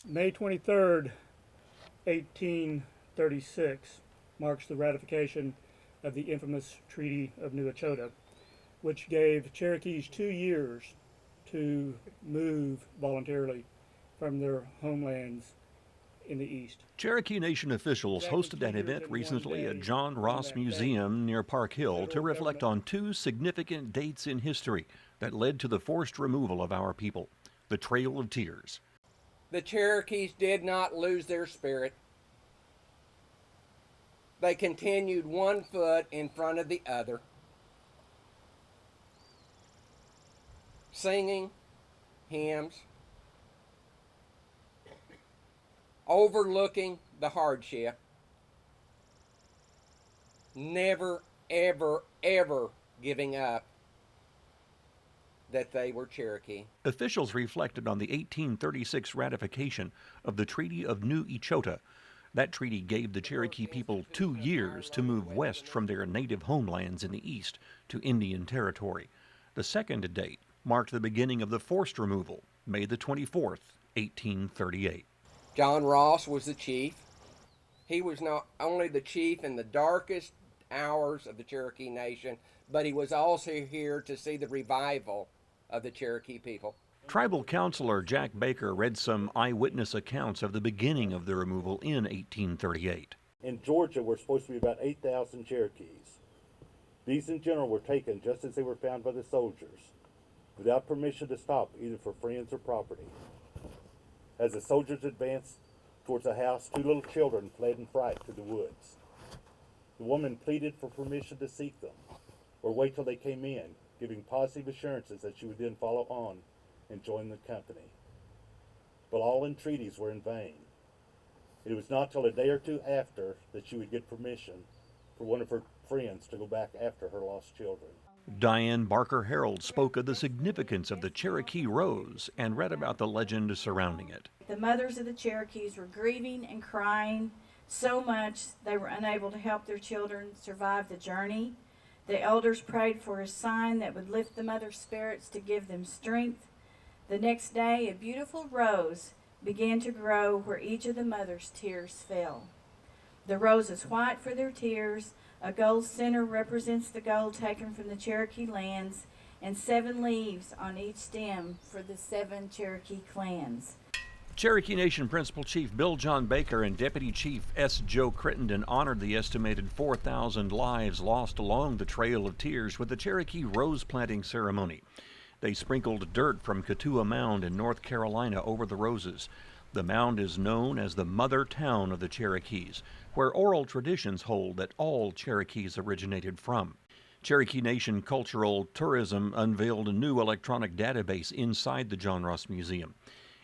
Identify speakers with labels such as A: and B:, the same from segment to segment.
A: May 23rd, 1836 marks the ratification of the infamous Treaty of New Echota, which gave Cherokees 2 years to move voluntarily from their homelands in the east.
B: Cherokee Nation officials hosted an event recently at John Ross Museum near Park Hill to reflect on two significant dates in history that led to the forced removal of our people, the Trail of Tears.
C: The Cherokees did not lose their spirit. They continued one foot in front of the other, singing hymns, overlooking the hardship, never, ever, ever giving up that they were Cherokee.
B: Officials reflected on the 1836 ratification of the Treaty of New Echota. That treaty gave the Cherokee people 2 years to move west from their native homelands in the east to Indian Territory. The second date marked the beginning of the forced removal, May the 24th, 1838.
C: John Ross was the chief. He was not only the chief in the darkest hours of the Cherokee Nation, but he was also here to see the revival of the Cherokee people.
B: Tribal Counselor Jack Baker read some eyewitness accounts of the beginning of the removal in 1838.
D: In Georgia, we're supposed to be about 8,000 Cherokees. These in general were taken just as they were found by the soldiers, without permission to stop either for friends or property. As the soldiers advanced towards the house, 2 little children fled in fright to the woods. The woman pleaded for permission to seek them, or wait till they came in, giving positive assurances that she would then follow on and join the company. But all entreaties were in vain. It was not till a day or two after that she would get permission for one of her friends to go back after her lost children.
B: Diane Barker Harold spoke of the significance of the Cherokee Rose and read about the legend surrounding it.
E: The mothers of the Cherokees were grieving and crying so much they were unable to help their children survive the journey. The elders prayed for a sign that would lift the mother's spirits to give them strength. The next day, a beautiful rose began to grow where each of the mother's tears fell. The rose is white for their tears. A gold center represents the gold taken from the Cherokee lands, and 7 leaves on each stem for the 7 Cherokee clans.
B: Cherokee Nation Principal Chief Bill John Baker and Deputy Chief S. Joe Crittenden honored the estimated 4,000 lives lost along the Trail of Tears with the Cherokee Rose planting ceremony. They sprinkled dirt from Katua Mound in North Carolina over the roses. The mound is known as the mother town of the Cherokees, where oral traditions hold that all Cherokees originated from. Cherokee Nation Cultural Tourism unveiled a new electronic database inside the John Ross Museum.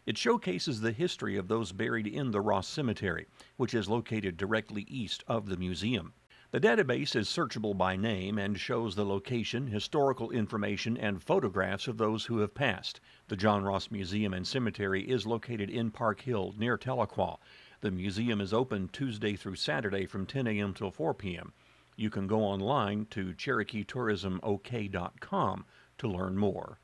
B: It showcases the history of those buried in the Ross Cemetery, which is located directly east of the museum. The database is searchable by name and shows the location, historical information, and photographs of those who have passed. The John Ross Museum and Cemetery is located in Park Hill near Tahlequah. The museum is open Tuesday through Saturday from 10 a.m. till 4 p.m. You can go online to CherokeeTourismOK.com to learn more.